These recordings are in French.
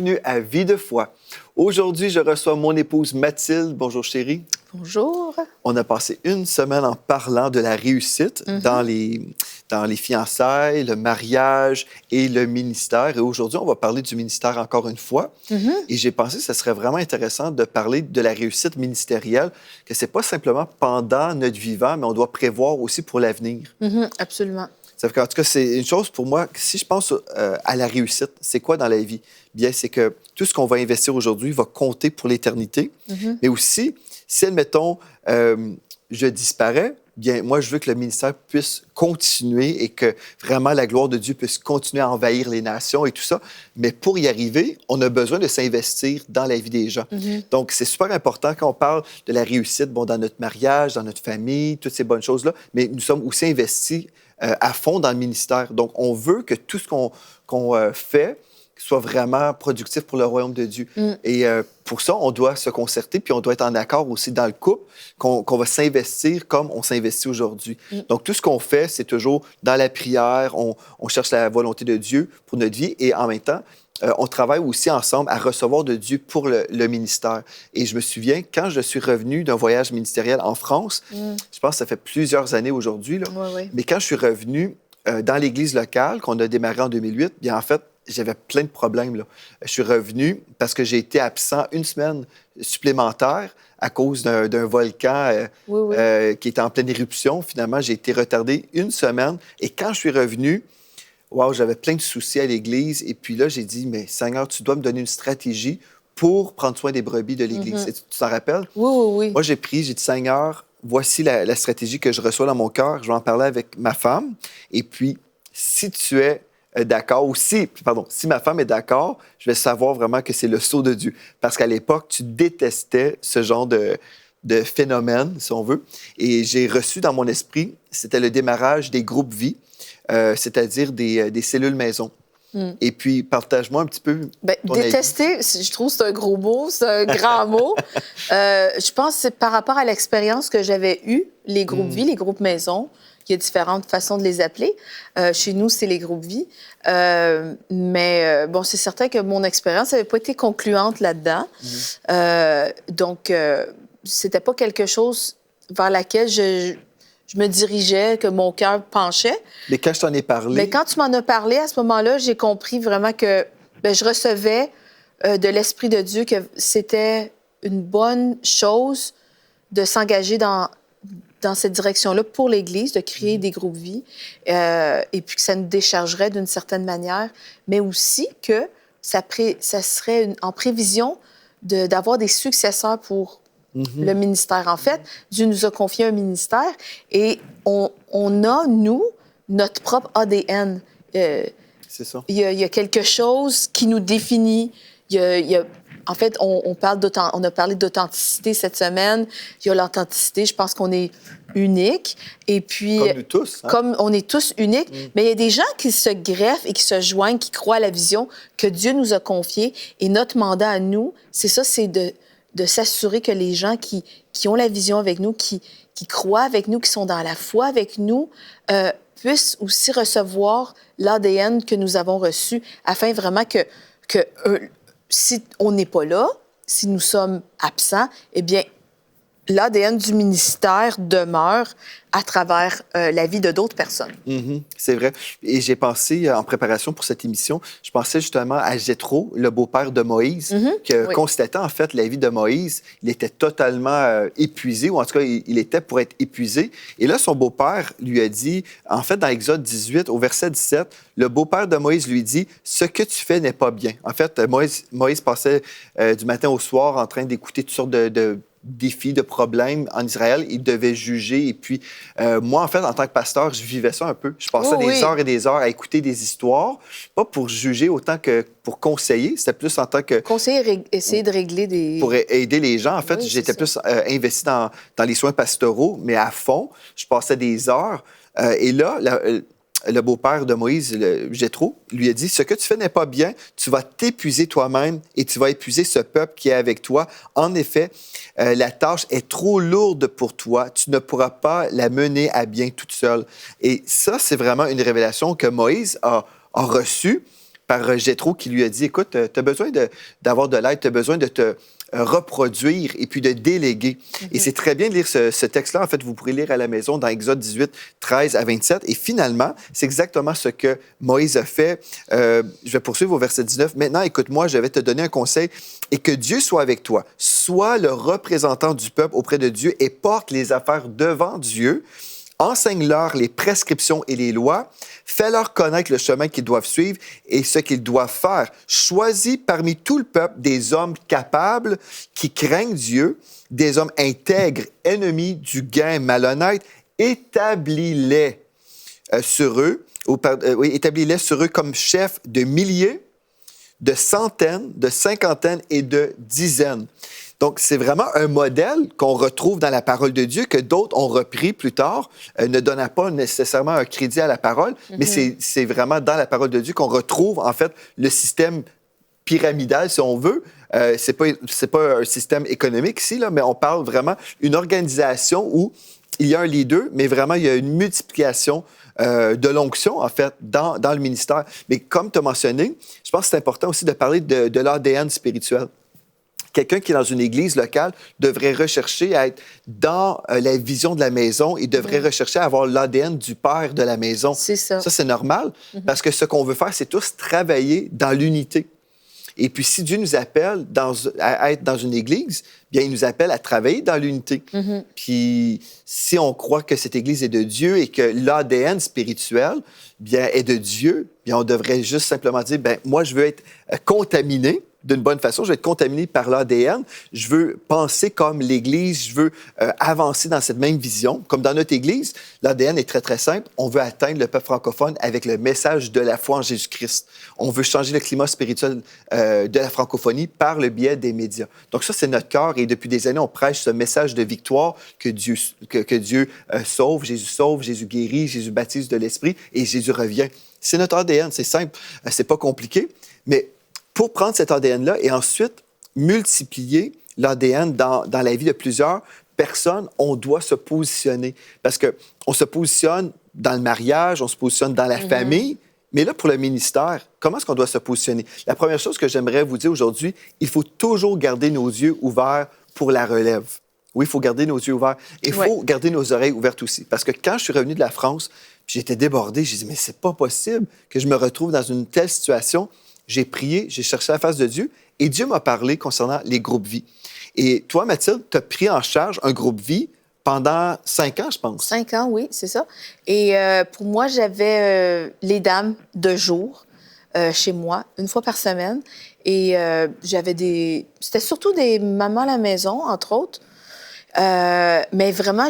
bienvenue à Vie de foi. Aujourd'hui, je reçois mon épouse Mathilde. Bonjour chérie. Bonjour. On a passé une semaine en parlant de la réussite dans les fiançailles, le mariage et le ministère. Et aujourd'hui, on va parler du ministère encore une fois. Et j'ai pensé que ce serait vraiment intéressant de parler de la réussite ministérielle, que ce n'est pas simplement pendant notre vivant, mais on doit prévoir aussi pour l'avenir. Absolument. Ça fait qu'en tout cas, c'est une chose pour moi, si je pense à la réussite, c'est quoi dans la vie? Bien, c'est que tout ce qu'on va investir aujourd'hui va compter pour l'éternité. Mais aussi, si, admettons, je disparais, bien, moi, je veux que le ministère puisse continuer et que vraiment la gloire de Dieu puisse continuer à envahir les nations et tout ça. Mais pour y arriver, on a besoin de s'investir dans la vie des gens. Donc, c'est super important quand on parle de la réussite, bon, dans notre mariage, dans notre famille, toutes ces bonnes choses-là, mais nous sommes aussi investis à fond dans le ministère. Donc, on veut que tout ce qu'on fait soit vraiment productif pour le royaume de Dieu. Et pour ça, on doit se concerter, puis on doit être en accord aussi dans le couple, qu'on va s'investir comme on s'investit aujourd'hui. Donc, tout ce qu'on fait, c'est toujours dans la prière, on cherche la volonté de Dieu pour notre vie, et en même temps, on travaille aussi ensemble à recevoir de Dieu pour le ministère. Et je me souviens, quand je suis revenu d'un voyage ministériel en France, je pense que ça fait plusieurs années aujourd'hui, là, mais quand je suis revenu dans l'église locale, qu'on a démarré en 2008, bien en fait, j'avais plein de problèmes, là. Je suis revenu parce que j'ai été absent une semaine supplémentaire à cause d'un volcan qui était en pleine éruption. Finalement, j'ai été retardé une semaine. Et quand je suis revenu, wow, j'avais plein de soucis à l'Église. Et puis là, j'ai dit, mais Seigneur, tu dois me donner une stratégie pour prendre soin des brebis de l'Église. Tu t'en rappelles? Oui. Moi, j'ai dit, Seigneur, voici la stratégie que je reçois dans mon cœur. Je vais en parler avec ma femme. Et puis, si tu es d'accord, ou si ma femme est d'accord, je vais savoir vraiment que c'est le sceau de Dieu. Parce qu'à l'époque, tu détestais ce genre de phénomène, si on veut. Et j'ai reçu dans mon esprit, c'était le démarrage des groupes vie, c'est-à-dire des cellules maison. Et puis, partage-moi un petit peu détester, je trouve que c'est un gros mot, c'est un grand mot. Je pense que c'est par rapport à l'expérience que j'avais eue, les groupes vie, les groupes maison. Il y a différentes façons de les appeler. Chez nous, c'est les groupes vie. Mais bon, c'est certain que mon expérience n'avait pas été concluante là-dedans. Donc, c'était pas quelque chose vers laquelle je me dirigeais, que mon cœur penchait. Mais quand je t'en ai parlé... Mais quand tu m'en as parlé, à ce moment-là, j'ai compris vraiment que je recevais de l'Esprit de Dieu que c'était une bonne chose de s'engager dans cette direction-là pour l'Église, de créer des groupes vie, et puis que ça nous déchargerait d'une certaine manière, mais aussi que ça serait en prévision d'avoir des successeurs pour le ministère. En fait, Dieu nous a confié un ministère et on a, nous, notre propre ADN. C'est ça. Il y a quelque chose qui nous définit. En fait, on a parlé d'authenticité cette semaine. Il y a l'authenticité. Je pense qu'on est unique. Et puis, comme nous tous. Hein? Comme on est tous uniques. Mais il y a des gens qui se greffent et qui se joignent, qui croient à la vision que Dieu nous a confiée. Et notre mandat à nous, c'est ça, c'est de s'assurer que les gens qui ont la vision avec nous, qui croient avec nous, qui sont dans la foi avec nous, puissent aussi recevoir l'ADN que nous avons reçu, afin vraiment que si on n'est pas là, si nous sommes absents, eh bien, l'ADN du ministère demeure à travers la vie de d'autres personnes. C'est vrai. Et j'ai pensé, en préparation pour cette émission, je pensais justement à Jéthro, le beau-père de Moïse, qui constatait en fait la vie de Moïse. Il était totalement épuisé, ou en tout cas, il était pour être épuisé. Et là, son beau-père lui a dit, en fait, dans Exode 18, au verset 17, le beau-père de Moïse lui dit, « Ce que tu fais n'est pas bien. » En fait, Moïse passait du matin au soir en train d'écouter toutes sortes de défis, de problèmes en Israël. Il devait juger. Et puis, moi, en fait, en tant que pasteur, je vivais ça un peu. Je passais des heures et des heures à écouter des histoires, pas pour juger autant que pour conseiller. C'était plus en tant que... Conseiller, essayer de régler des... Pour aider les gens. En fait, j'étais plus investi dans les soins pastoraux, mais à fond. Je passais des heures. Et là, le beau-père de Moïse, Jéthro, lui a dit, « Ce que tu fais n'est pas bien, tu vas t'épuiser toi-même et tu vas épuiser ce peuple qui est avec toi. En effet, la tâche est trop lourde pour toi. Tu ne pourras pas la mener à bien toute seule. » Et ça, c'est vraiment une révélation que Moïse a reçue par Jéthro qui lui a dit, écoute, tu as besoin d'avoir de l'aide, tu as besoin de te reproduire et puis de déléguer. Et c'est très bien de lire ce texte-là. En fait, vous pourrez lire à la maison dans Exode 18, 13 à 27. Et finalement, c'est exactement ce que Moïse a fait. Je vais poursuivre au verset 19. Maintenant, écoute-moi, je vais te donner un conseil et que Dieu soit avec toi. Sois le représentant du peuple auprès de Dieu et porte les affaires devant Dieu. Enseigne-leur les prescriptions et les lois. Fais-leur connaître le chemin qu'ils doivent suivre et ce qu'ils doivent faire. Choisis parmi tout le peuple des hommes capables qui craignent Dieu, des hommes intègres, ennemis du gain malhonnête. Établis-les sur eux, établis-les sur eux comme chefs de milliers, de centaines, de cinquantaines et de dizaines. Donc, c'est vraiment un modèle qu'on retrouve dans la parole de Dieu que d'autres ont repris plus tard, ne donnant pas nécessairement un crédit à la parole, mais c'est vraiment dans la parole de Dieu qu'on retrouve, en fait, le système pyramidal, si on veut. C'est pas un système économique ici, là, mais on parle vraiment d'une organisation où il y a un leader, mais vraiment, il y a une multiplication de l'onction, en fait, dans le ministère. Mais comme tu as mentionné, je pense que c'est important aussi de parler de l'ADN spirituel. Quelqu'un qui est dans une église locale devrait rechercher à être dans la vision de la maison et devrait rechercher à avoir l'ADN du père de la maison. C'est ça. Ça, c'est normal, parce que ce qu'on veut faire, c'est tous travailler dans l'unité. Et puis, si Dieu nous appelle à être dans une église, bien, il nous appelle à travailler dans l'unité. Puis, si on croit que cette église est de Dieu et que l'ADN spirituel, bien, est de Dieu, bien, on devrait juste simplement dire, bien, moi, je veux être contaminé d'une bonne façon, je veux être contaminé par l'ADN, je veux penser comme l'Église, je veux avancer dans cette même vision. Comme dans notre Église, l'ADN est très, très simple. On veut atteindre le peuple francophone avec le message de la foi en Jésus-Christ. On veut changer le climat spirituel de la francophonie par le biais des médias. Donc ça, c'est notre cœur et depuis des années, on prêche ce message de victoire que Dieu sauve, Jésus guérit, Jésus baptise de l'Esprit et Jésus revient. C'est notre ADN, c'est simple, c'est pas compliqué, mais pour prendre cet ADN-là et ensuite multiplier l'ADN dans la vie de plusieurs personnes, on doit se positionner. Parce qu'on se positionne dans le mariage, on se positionne dans la famille, mais là, pour le ministère, comment est-ce qu'on doit se positionner? La première chose que j'aimerais vous dire aujourd'hui, il faut toujours garder nos yeux ouverts pour la relève. Oui, il faut garder nos yeux ouverts. Et il faut garder nos oreilles ouvertes aussi. Parce que quand je suis revenu de la France, j'étais débordé, j'ai dit, mais c'est pas possible que je me retrouve dans une telle situation. J'ai prié, j'ai cherché la face de Dieu et Dieu m'a parlé concernant les groupes vie. Et toi, Mathilde, tu as pris en charge un groupe vie pendant 5 ans, je pense. 5 ans, oui, c'est ça. Et pour moi, j'avais les dames de jour chez moi, une fois par semaine. Et j'avais c'était surtout des mamans à la maison, entre autres. Mais vraiment,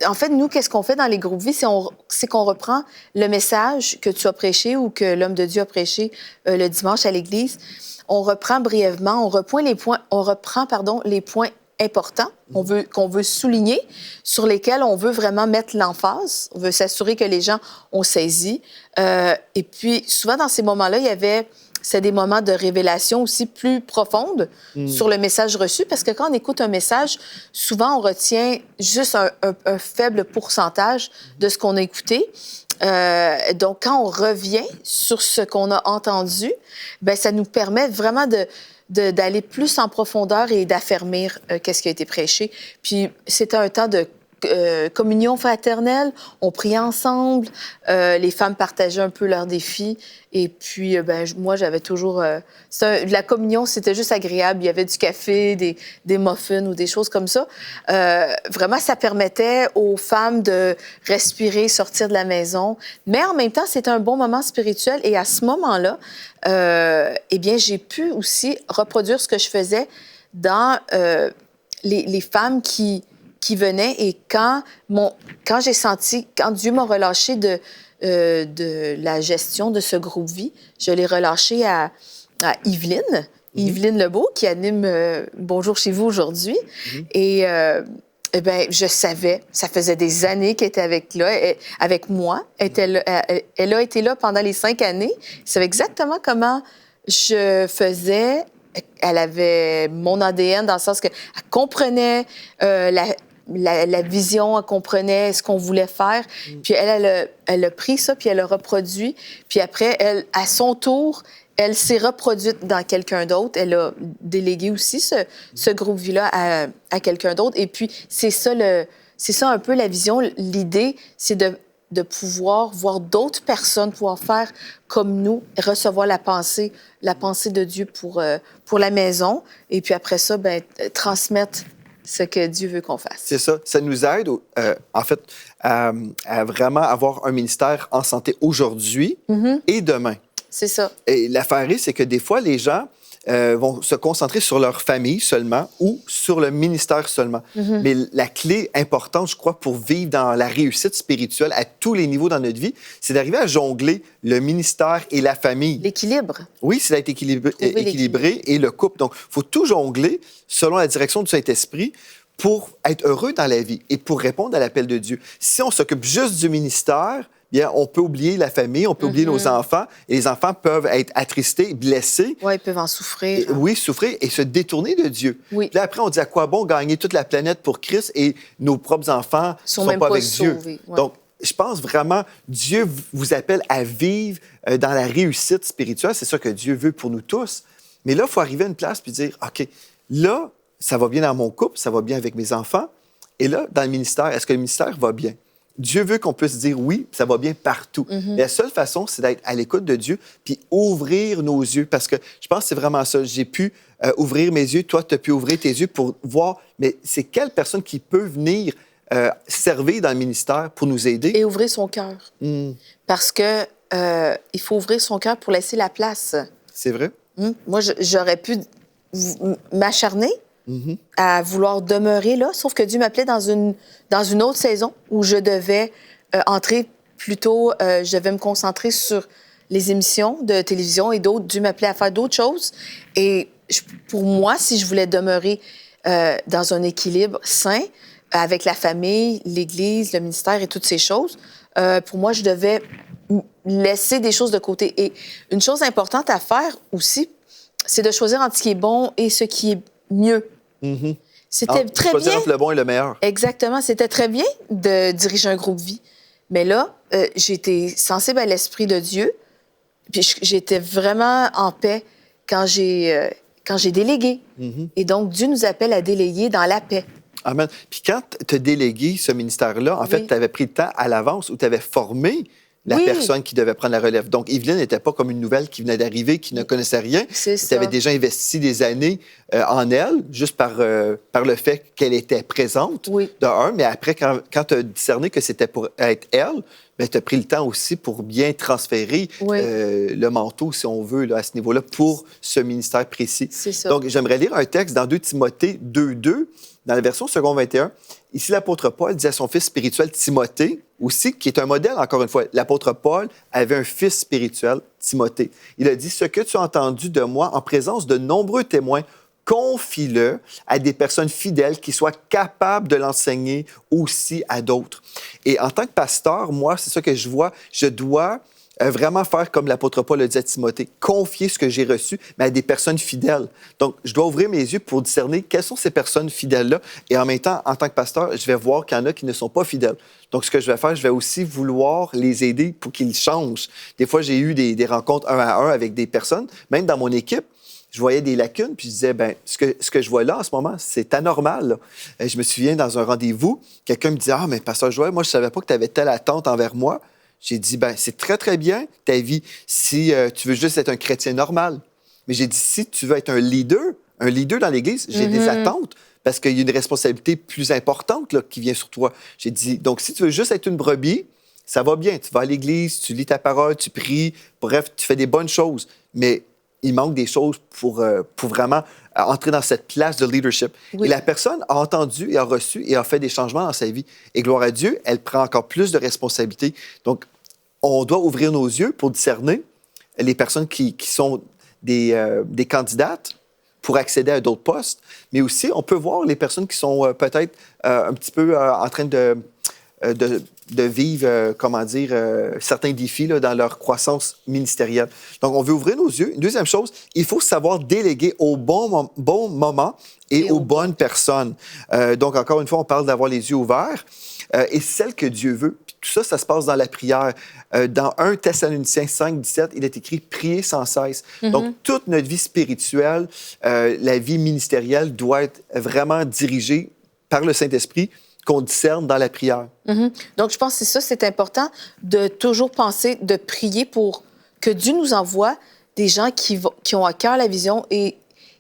en fait, nous, qu'est-ce qu'on fait dans les groupes vie? C'est qu'on reprend le message que tu as prêché ou que l'homme de Dieu a prêché le dimanche à l'église. On reprend brièvement, on reprend les points importants qu'on veut souligner, sur lesquels on veut vraiment mettre l'emphase. On veut s'assurer que les gens ont saisi. Et puis, souvent, dans ces moments-là, c'est des moments de révélation aussi plus profonde sur le message reçu, parce que quand on écoute un message, souvent, on retient juste un faible pourcentage de ce qu'on a écouté. Donc, quand on revient sur ce qu'on a entendu, bien, ça nous permet vraiment d'aller plus en profondeur et d'affermir qu'est-ce qui a été prêché. Puis, c'était un temps de communion fraternelle, on priait ensemble, les femmes partageaient un peu leurs défis, et puis moi j'avais toujours... la communion, c'était juste agréable, il y avait du café, des muffins ou des choses comme ça. Vraiment, ça permettait aux femmes de respirer, sortir de la maison, mais en même temps, c'était un bon moment spirituel, et à ce moment-là, eh bien, j'ai pu aussi reproduire ce que je faisais dans les femmes qui venaient, et quand j'ai senti, quand Dieu m'a relâché de la gestion de ce groupe vie, je l'ai relâché à Yveline Lebeau, qui anime Bonjour chez vous aujourd'hui. Et je savais, ça faisait des années qu'elle était avec moi. Elle a été là pendant les 5 années. Elle savait exactement comment je faisais. Elle avait mon ADN dans le sens qu'elle comprenait la vision, elle comprenait ce qu'on voulait faire. Puis elle a pris ça, puis elle a reproduit. Puis après, elle, à son tour, elle s'est reproduite dans quelqu'un d'autre. Elle a délégué aussi ce groupe vie-là à quelqu'un d'autre. Et puis, c'est ça un peu la vision. L'idée, c'est de pouvoir voir d'autres personnes pouvoir faire comme nous, recevoir la pensée de Dieu pour la maison. Et puis après ça, transmettre ce que Dieu veut qu'on fasse. C'est ça. Ça nous aide, en fait, à vraiment avoir un ministère en santé aujourd'hui et demain. C'est ça. Et l'affaire, c'est que des fois, les gens vont se concentrer sur leur famille seulement ou sur le ministère seulement. Mais la clé importante, je crois, pour vivre dans la réussite spirituelle à tous les niveaux dans notre vie, c'est d'arriver à jongler le ministère et la famille. L'équilibre. Oui, c'est d'être équilibré et le couple. Donc, il faut tout jongler selon la direction du Saint-Esprit pour être heureux dans la vie et pour répondre à l'appel de Dieu. Si on s'occupe juste du ministère, bien, on peut oublier la famille, on peut oublier nos enfants, et les enfants peuvent être attristés, blessés. Oui, ils peuvent en souffrir. Oui, souffrir et se détourner de Dieu. Oui. Puis là, après, on dit à quoi bon gagner toute la planète pour Christ et nos propres enfants ne sont même pas avec Dieu. Ouais. Donc, je pense vraiment, Dieu vous appelle à vivre dans la réussite spirituelle. C'est ça que Dieu veut pour nous tous. Mais là, il faut arriver à une place puis dire, OK, là, ça va bien dans mon couple, ça va bien avec mes enfants. Et là, dans le ministère, est-ce que le ministère va bien? Dieu veut qu'on puisse dire oui, ça va bien partout. La seule façon, c'est d'être à l'écoute de Dieu puis ouvrir nos yeux. Parce que je pense que c'est vraiment ça. J'ai pu ouvrir mes yeux, toi, tu as pu ouvrir tes yeux pour voir, mais c'est quelle personne qui peut venir servir dans le ministère pour nous aider? Et ouvrir son cœur. Parce que il faut ouvrir son cœur pour laisser la place. C'est vrai? Moi, j'aurais pu m'acharner à vouloir demeurer là, sauf que Dieu m'appelait dans une autre saison où je devais entrer plutôt, je devais me concentrer sur les émissions de télévision et d'autres. Dieu m'appelait à faire d'autres choses. Et pour moi, si je voulais demeurer dans un équilibre sain avec la famille, l'Église, le ministère et toutes ces choses, pour moi, je devais laisser des choses de côté. Et une chose importante à faire aussi, c'est de choisir entre ce qui est bon et ce qui est mieux. C'était très bien. Choisir entre le bon et le meilleur. Exactement. C'était très bien de diriger un groupe vie. Mais là, j'étais sensible à l'Esprit de Dieu. Puis j'étais vraiment en paix quand j'ai délégué. Et donc, Dieu nous appelle à déléguer dans la paix. Amen. Puis quand tu as délégué ce ministère-là, en fait, tu avais pris le temps à l'avance où tu avais formé la personne qui devait prendre la relève. Donc, Evelyne n'était pas comme une nouvelle qui venait d'arriver, qui ne connaissait rien. C'est ça. Tu avais déjà investi des années en elle, juste par le fait qu'elle était présente, de un. Mais après, quand tu as discerné que c'était pour être elle, tu as pris le temps aussi pour bien transférer le manteau, si on veut, là, à ce niveau-là, pour ce ministère précis. C'est ça. Donc, j'aimerais lire un texte dans 2 Timothée 2.2, dans la version second 21. Ici, l'apôtre Paul dit à son fils spirituel Timothée, aussi, qui est un modèle, encore une fois. L'apôtre Paul avait un fils spirituel, Timothée. Il a dit, « Ce que tu as entendu de moi en présence de nombreux témoins, confie-le à des personnes fidèles qui soient capables de l'enseigner aussi à d'autres. » Et en tant que pasteur, moi, c'est ça que je vois, je dois vraiment faire comme l'apôtre Paul a dit à Timothée, confier ce que j'ai reçu, mais à des personnes fidèles. Donc, je dois ouvrir mes yeux pour discerner quelles sont ces personnes fidèles-là. Et en même temps, en tant que pasteur, je vais voir qu'il y en a qui ne sont pas fidèles. Donc, ce que je vais faire, je vais aussi vouloir les aider pour qu'ils changent. Des fois, j'ai eu des rencontres 1 à 1 avec des personnes, même dans mon équipe. Je voyais des lacunes, puis je disais, ce que je vois là en ce moment, c'est anormal. Là. Je me souviens, dans un rendez-vous, quelqu'un me disait, « Ah, mais pasteur Joël, moi, je savais pas que tu avais telle attente envers moi. » J'ai dit, c'est très, très bien ta vie si tu veux juste être un chrétien normal. Mais j'ai dit, si tu veux être un leader dans l'Église, j'ai des attentes parce qu'il y a une responsabilité plus importante là, qui vient sur toi. J'ai dit, donc si tu veux juste être une brebis, ça va bien. Tu vas à l'Église, tu lis ta parole, tu pries, bref, tu fais des bonnes choses. Mais il manque des choses pour vraiment entrer dans cette place de leadership. Et la personne a entendu et a reçu et a fait des changements dans sa vie. Et gloire à Dieu, elle prend encore plus de responsabilités. Donc, on doit ouvrir nos yeux pour discerner les personnes qui sont des candidates pour accéder à d'autres postes. Mais aussi, on peut voir les personnes qui sont peut-être un petit peu en train de de vivre, certains défis là, dans leur croissance ministérielle. Donc, on veut ouvrir nos yeux. Une deuxième chose, il faut savoir déléguer au bon moment et aux bonnes personnes. Donc, encore une fois, on parle d'avoir les yeux ouverts et celle que Dieu veut. Puis tout ça, ça se passe dans la prière. Dans 1 Thessaloniciens 5, 17, il est écrit « Priez sans cesse ». Donc, toute notre vie spirituelle, la vie ministérielle doit être vraiment dirigée par le Saint-Esprit qu'on discerne dans la prière. Donc, je pense que c'est ça, c'est important de toujours penser, de prier pour que Dieu nous envoie des gens qui ont à cœur la vision et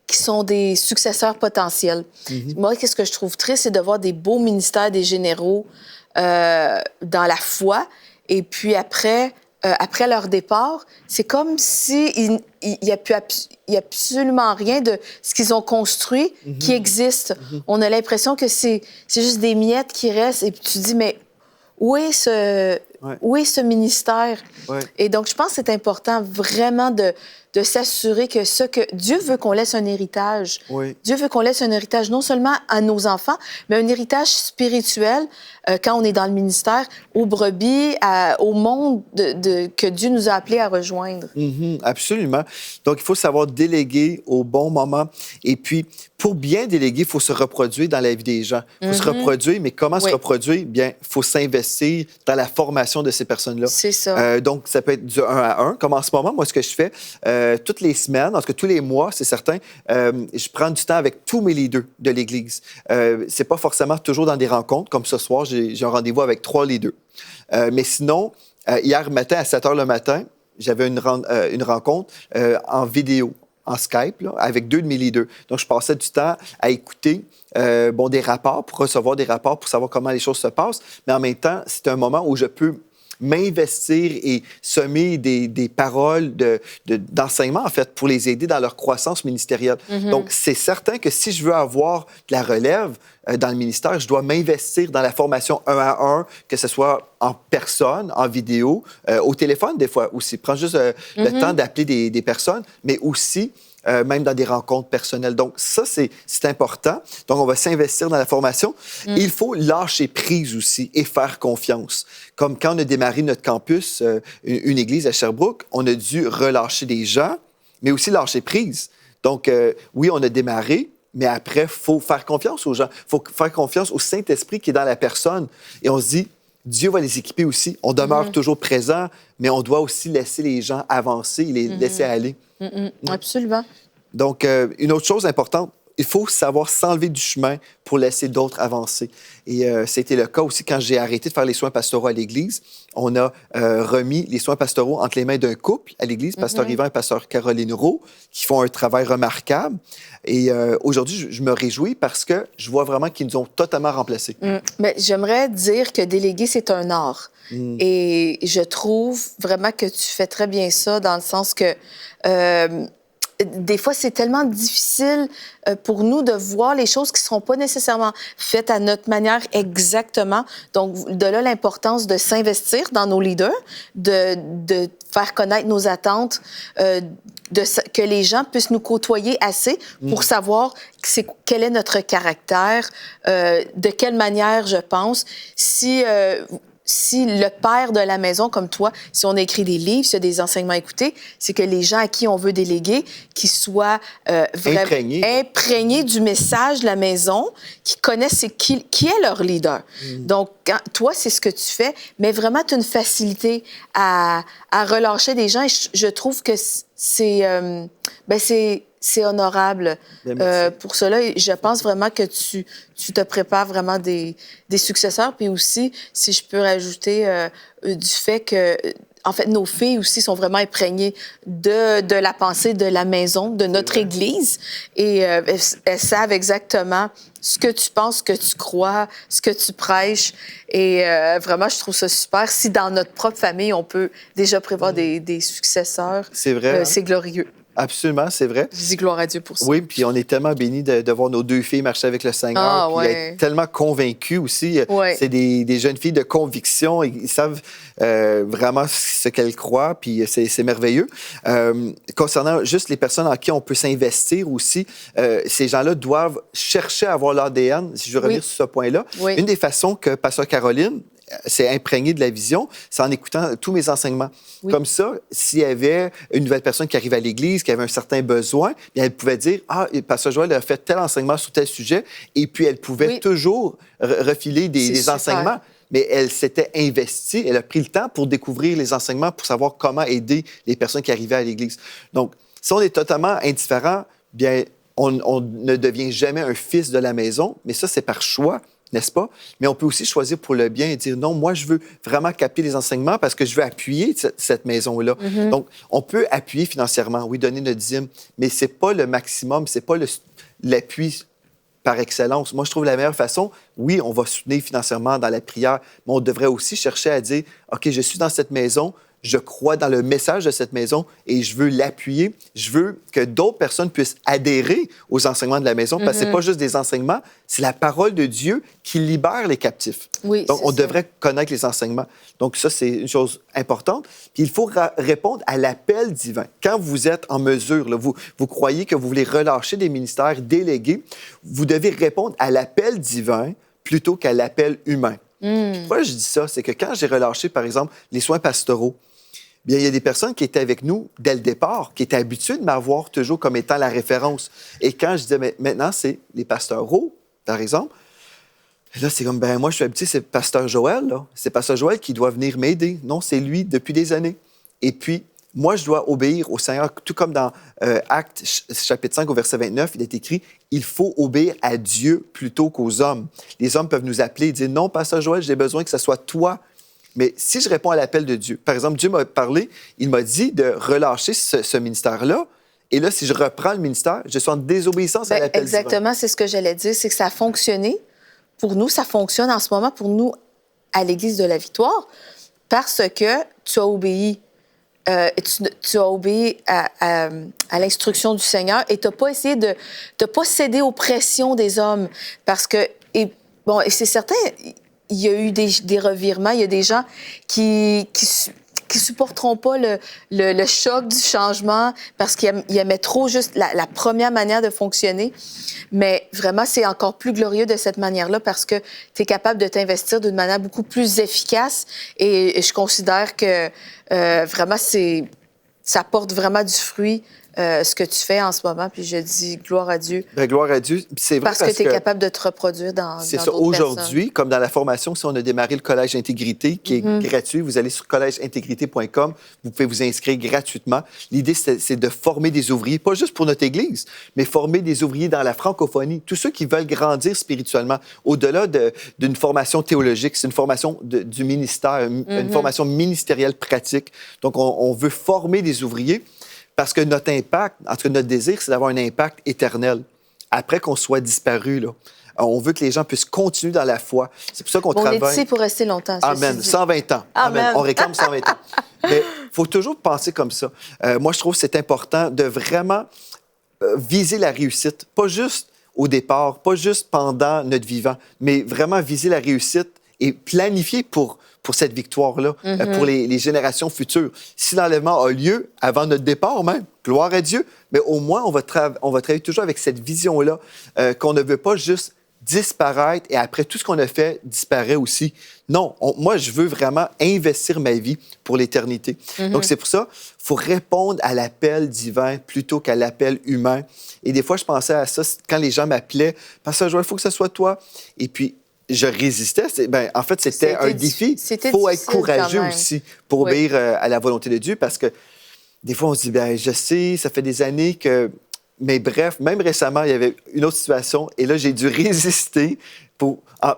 qui sont des successeurs potentiels. Moi, qu'est-ce que je trouve triste, c'est de voir des beaux ministères, des généraux dans la foi, et puis après leur départ, c'est comme si il n'y a absolument rien de ce qu'ils ont construit qui existe. On a l'impression que c'est juste des miettes qui restent, et puis tu te dis, mais où est ce ministère? Ouais. Et donc, je pense que c'est important vraiment de s'assurer que Dieu veut qu'on laisse un héritage. Oui. Dieu veut qu'on laisse un héritage non seulement à nos enfants, mais un héritage spirituel quand on est dans le ministère, aux brebis, au monde que Dieu nous a appelés à rejoindre. Absolument. Donc, il faut savoir déléguer au bon moment. Et puis, pour bien déléguer, il faut se reproduire dans la vie des gens. Il faut se reproduire, mais comment se reproduire? Bien, il faut s'investir dans la formation de ces personnes-là. C'est ça. Donc, ça peut être du 1 à 1. Comme en ce moment, moi, ce que je fais, toutes les semaines, en tout cas tous les mois, c'est certain, je prends du temps avec tous mes leaders de l'Église. C'est pas forcément toujours dans des rencontres. Comme ce soir, j'ai un rendez-vous avec 3 leaders. Mais sinon, hier matin, à 7 h le matin, j'avais une rencontre en vidéo, en Skype, là, avec 2 de mes leaders. Donc, je passais du temps à écouter des rapports, pour recevoir des rapports, pour savoir comment les choses se passent. Mais en même temps, c'est un moment où je peux m'investir et semer des paroles d'enseignement, en fait, pour les aider dans leur croissance ministérielle. Donc, c'est certain que si je veux avoir de la relève dans le ministère, je dois m'investir dans la formation 1 à 1, que ce soit en personne, en vidéo, au téléphone, des fois aussi. Prends juste le temps d'appeler des personnes, mais aussi même dans des rencontres personnelles. Donc, ça, c'est important. Donc, on va s'investir dans la formation. Il faut lâcher prise aussi et faire confiance. Comme quand on a démarré notre campus, une église à Sherbrooke, on a dû relâcher des gens, mais aussi lâcher prise. Donc, oui, on a démarré, mais après, il faut faire confiance aux gens. Il faut faire confiance au Saint-Esprit qui est dans la personne. Et on se dit, Dieu va les équiper aussi. On demeure toujours présent, mais on doit aussi laisser les gens avancer et les laisser aller. Absolument. Donc, une autre chose importante, il faut savoir s'enlever du chemin pour laisser d'autres avancer. Et c'était le cas aussi quand j'ai arrêté de faire les soins pastoraux à l'Église. On a remis les soins pastoraux entre les mains d'un couple à l'Église, Pasteur Yvan et Pasteur Caroline Roux, qui font un travail remarquable. Et aujourd'hui, je me réjouis parce que je vois vraiment qu'ils nous ont totalement remplacés. Mais j'aimerais dire que déléguer, c'est un art. Et je trouve vraiment que tu fais très bien ça dans le sens que des fois, c'est tellement difficile pour nous de voir les choses qui ne seront pas nécessairement faites à notre manière exactement. Donc, de là, l'importance de s'investir dans nos leaders, de faire connaître nos attentes, que les gens puissent nous côtoyer assez pour savoir quel est notre caractère, de quelle manière je pense. Si le père de la maison, comme toi, si on a écrit des livres, s'il y a des enseignements à écouter, c'est que les gens à qui on veut déléguer, qu'ils soient imprégnés du message de la maison, qui connaissent qui est leur leader. Donc, toi, c'est ce que tu fais, mais vraiment, tu as une facilité à relâcher des gens. Et je trouve que c'est honorable pour cela. Et je pense vraiment que tu te prépares vraiment des successeurs. Puis aussi, si je peux rajouter du fait que, en fait, nos filles aussi sont vraiment imprégnées de la pensée de la maison, de notre Église. Et elles savent exactement ce que tu penses, ce que tu crois, ce que tu prêches. Et vraiment, je trouve ça super. Si dans notre propre famille, on peut déjà prévoir des successeurs, c'est vrai, c'est glorieux. Absolument, c'est vrai. Je dis gloire à Dieu pour ça. Oui, puis on est tellement bénis de voir nos 2 filles marcher avec le Seigneur, puis être tellement convaincus aussi. C'est des jeunes filles de conviction, ils savent vraiment ce qu'elles croient, puis c'est merveilleux. Concernant juste les personnes en qui on peut s'investir aussi, ces gens-là doivent chercher à avoir l'ADN, si je veux revenir sur ce point-là. Une des façons que Pasteur Caroline c'est imprégné de la vision, c'est en écoutant tous mes enseignements. Oui. Comme ça, s'il y avait une nouvelle personne qui arrive à l'Église, qui avait un certain besoin, bien, elle pouvait dire « Ah, Pasteur Joël a fait tel enseignement sur tel sujet », et puis elle pouvait toujours refiler des enseignements. Mais elle s'était investie, elle a pris le temps pour découvrir les enseignements, pour savoir comment aider les personnes qui arrivaient à l'Église. Donc, si on est totalement indifférent, bien, on ne devient jamais un fils de la maison, mais ça, c'est par choix, n'est-ce pas? Mais on peut aussi choisir pour le bien et dire non, moi, je veux vraiment capter les enseignements parce que je veux appuyer cette maison-là. Mm-hmm. Donc, on peut appuyer financièrement, oui, donner notre dîme, mais ce n'est pas le maximum, ce n'est pas l'appui par excellence. Moi, je trouve la meilleure façon, oui, on va soutenir financièrement dans la prière, mais on devrait aussi chercher à dire, OK, je suis dans cette maison, je crois dans le message de cette maison et je veux l'appuyer. Je veux que d'autres personnes puissent adhérer aux enseignements de la maison parce que ce n'est pas juste des enseignements, c'est la parole de Dieu qui libère les captifs. Oui, donc, on devrait connaître les enseignements. Donc, ça, c'est une chose importante. Puis, il faut répondre à l'appel divin. Quand vous êtes en mesure, là, vous croyez que vous voulez relâcher des ministères délégués, vous devez répondre à l'appel divin plutôt qu'à l'appel humain. Pourquoi je dis ça? C'est que quand j'ai relâché, par exemple, les soins pastoraux, bien, il y a des personnes qui étaient avec nous dès le départ, qui étaient habituées de m'avoir toujours comme étant la référence. Et quand je disais, mais maintenant, c'est les pastoraux, par exemple, là, c'est comme, ben moi, je suis habitué, c'est Pasteur Joël, là. C'est Pasteur Joël qui doit venir m'aider. Non, c'est lui depuis des années. Et puis, moi, je dois obéir au Seigneur, tout comme dans Actes, chapitre 5, au verset 29, il est écrit « Il faut obéir à Dieu plutôt qu'aux hommes. » Les hommes peuvent nous appeler et dire « Non, Pasteur Joël, j'ai besoin que ce soit toi. » Mais si je réponds à l'appel de Dieu, par exemple, Dieu m'a parlé, il m'a dit de relâcher ce ministère-là. Et là, si je reprends le ministère, je suis en désobéissance à l'appel divin. Exactement, c'est ce que j'allais dire, c'est que ça a fonctionné. Pour nous, ça fonctionne en ce moment, pour nous, à l'Église de la Victoire, parce que tu as obéi. Tu as obéi à l'instruction du Seigneur et tu n'as pas essayé de pas céder aux pressions des hommes. Parce que, et c'est certain, il y a eu des revirements, il y a des gens qui supporteront pas le choc du changement parce qu'ils aimaient trop juste la première manière de fonctionner. Mais vraiment, c'est encore plus glorieux de cette manière-là parce que tu es capable de t'investir d'une manière beaucoup plus efficace et je considère que vraiment, ça porte vraiment du fruit. Ce que tu fais en ce moment, puis je dis gloire à Dieu. Bien, gloire à Dieu. C'est vrai parce que tu es capable de te reproduire dans c'est dans ça. d'autres Aujourd'hui, personnes. comme dans la formation, si on a démarré le Collège Intégrité, qui est gratuit, vous allez sur collègeintégrité.com, vous pouvez vous inscrire gratuitement. L'idée, c'est de former des ouvriers, pas juste pour notre Église, mais former des ouvriers dans la francophonie, tous ceux qui veulent grandir spirituellement, au-delà d'une formation théologique, c'est une formation du ministère, une formation ministérielle pratique. Donc, on veut former des ouvriers. Parce que notre impact, en tout cas notre désir, c'est d'avoir un impact éternel. Après qu'on soit disparu, là, on veut que les gens puissent continuer dans la foi. C'est pour ça qu'on travaille. On est ici pour rester longtemps. Amen. 120 ans. Amen. On réclame 120 ans. Mais il faut toujours penser comme ça. Moi, je trouve que c'est important de vraiment viser la réussite. Pas juste au départ, pas juste pendant notre vivant, mais vraiment viser la réussite et planifier pour cette victoire-là, pour les générations futures. Si l'enlèvement a lieu avant notre départ même, gloire à Dieu, mais au moins, on va travailler toujours avec cette vision-là, qu'on ne veut pas juste disparaître et après, tout ce qu'on a fait disparaît aussi. Non, moi, je veux vraiment investir ma vie pour l'éternité. Donc, c'est pour ça, il faut répondre à l'appel divin plutôt qu'à l'appel humain. Et des fois, je pensais à ça quand les gens m'appelaient, « Pasteur Joël, il faut que ce soit toi. » Et puis, je résistais. En fait, c'était un défi. Il faut être courageux aussi pour obéir à la volonté de Dieu parce que des fois, on se dit, bien, je sais, ça fait des années que... Mais bref, même récemment, il y avait une autre situation et là, j'ai dû résister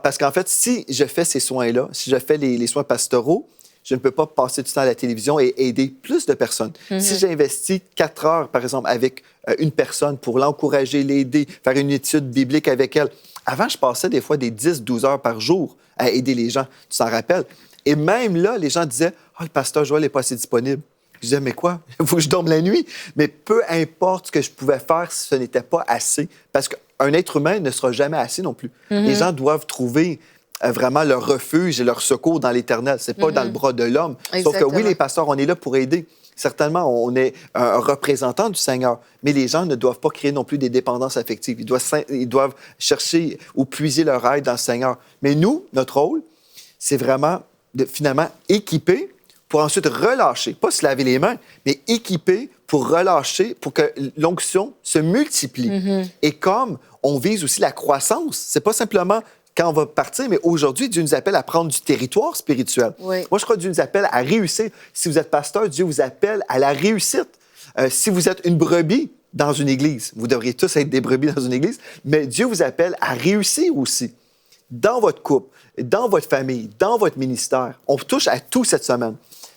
parce qu'en fait, si je fais ces soins-là, si je fais les soins pastoraux, je ne peux pas passer du temps à la télévision et aider plus de personnes. Si j'investis 4 heures, par exemple, avec une personne pour l'encourager, l'aider, faire une étude biblique avec elle, avant, je passais des fois des 10-12 heures par jour à aider les gens. Tu t'en rappelles? Et même là, les gens disaient « Ah, le pasteur Joël n'est pas assez disponible. » Je disais « Mais quoi? Il faut que je dorme la nuit. » Mais peu importe ce que je pouvais faire si ce n'était pas assez, parce qu'un être humain ne sera jamais assez non plus. Les gens doivent trouver vraiment leur refuge et leur secours dans l'Éternel. C'est pas dans le bras de l'homme. Sauf que oui, les pasteurs, on est là pour aider. Certainement, on est un représentant du Seigneur, mais les gens ne doivent pas créer non plus des dépendances affectives. Ils doivent chercher ou puiser leur aide dans le Seigneur. Mais nous, notre rôle, c'est vraiment finalement équiper pour ensuite relâcher, pas se laver les mains, mais équiper pour relâcher, pour que l'onction se multiplie. Et comme on vise aussi la croissance, c'est pas simplement quand on va partir, mais aujourd'hui, Dieu nous appelle à prendre du territoire spirituel. Oui. Moi, je crois que Dieu nous appelle à réussir. Si vous êtes pasteur, Dieu vous appelle à la réussite. Si vous êtes une brebis dans une église, vous devriez tous être des brebis dans une église, mais Dieu vous appelle à réussir aussi dans votre couple, dans votre famille, dans votre ministère. On touche à tout cette semaine,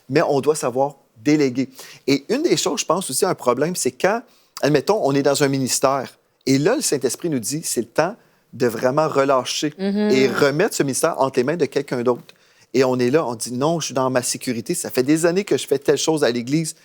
mais on doit savoir déléguer. Et une des choses, je pense aussi, un problème, c'est quand, admettons, on est dans un ministère, et là, le Saint-Esprit nous dit, c'est le temps de vraiment relâcher et remettre ce ministère entre les mains de quelqu'un d'autre. Et on est là, on dit, non, je suis dans ma sécurité, ça fait des années que je fais telle chose à l'Église.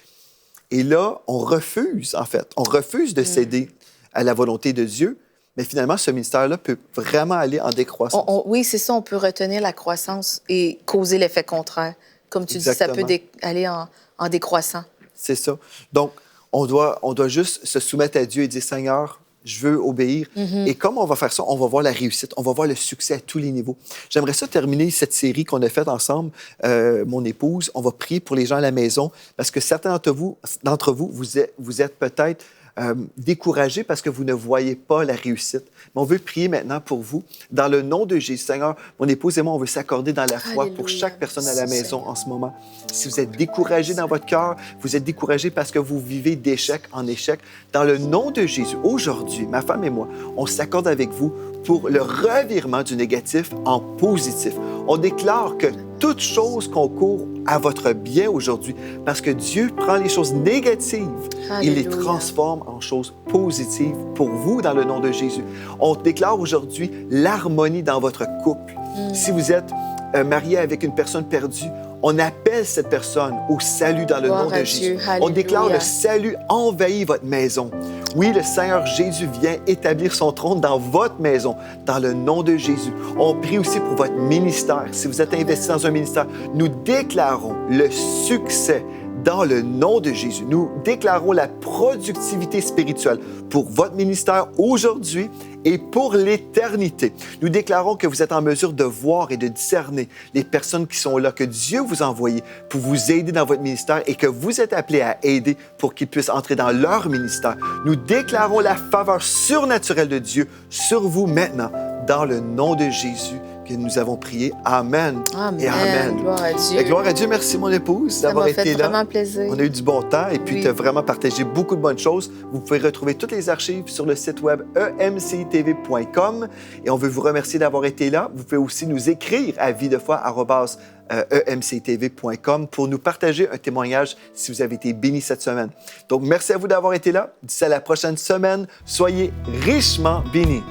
Et là, on refuse, en fait. On refuse de céder à la volonté de Dieu, mais finalement, ce ministère-là peut vraiment aller en décroissance. Oui, c'est ça, on peut retenir la croissance et causer l'effet contraire. Comme tu dis, ça peut aller en décroissant. C'est ça. Donc, on doit juste se soumettre à Dieu et dire, Seigneur, je veux obéir. Et comme on va faire ça, on va voir la réussite, on va voir le succès à tous les niveaux. J'aimerais ça terminer cette série qu'on a faite ensemble, mon épouse. On va prier pour les gens à la maison parce que certains d'entre vous, vous êtes peut-être découragés parce que vous ne voyez pas la réussite. Mais on veut prier maintenant pour vous. Dans le nom de Jésus, Seigneur, mon épouse et moi, on veut s'accorder dans la foi pour chaque personne à la maison en ce moment. Si vous êtes découragés dans votre cœur, vous êtes découragés parce que vous vivez d'échec en échec, dans le nom de Jésus, aujourd'hui, ma femme et moi, on s'accorde avec vous pour le revirement du négatif en positif. On déclare que toute chose concourt à votre bien aujourd'hui parce que Dieu prend les choses négatives et les transforme en choses positives pour vous dans le nom de Jésus. On déclare aujourd'hui l'harmonie dans votre couple. Si vous êtes marié avec une personne perdue, on appelle cette personne au salut dans le nom de Jésus. On déclare le salut envahit votre maison. Oui, le Seigneur Jésus vient établir son trône dans votre maison, dans le nom de Jésus. On prie aussi pour votre ministère. Si vous êtes investi dans un ministère, nous déclarons le succès dans le nom de Jésus. Nous déclarons la productivité spirituelle pour votre ministère aujourd'hui et pour l'éternité. Nous déclarons que vous êtes en mesure de voir et de discerner les personnes qui sont là, que Dieu vous a envoyées pour vous aider dans votre ministère et que vous êtes appelés à aider pour qu'ils puissent entrer dans leur ministère. Nous déclarons la faveur surnaturelle de Dieu sur vous maintenant, dans le nom de Jésus que nous avons prié. Amen. Amen. Et Amen. Gloire à Dieu. Et gloire à Dieu. Merci, mon épouse, d'avoir été là. Ça m'a fait vraiment plaisir. On a eu du bon temps et puis tu as vraiment partagé beaucoup de bonnes choses. Vous pouvez retrouver toutes les archives sur le site web emctv.com et on veut vous remercier d'avoir été là. Vous pouvez aussi nous écrire à videfoi@emctv.com pour nous partager un témoignage si vous avez été bénis cette semaine. Donc, merci à vous d'avoir été là. D'ici à la prochaine semaine, soyez richement bénis.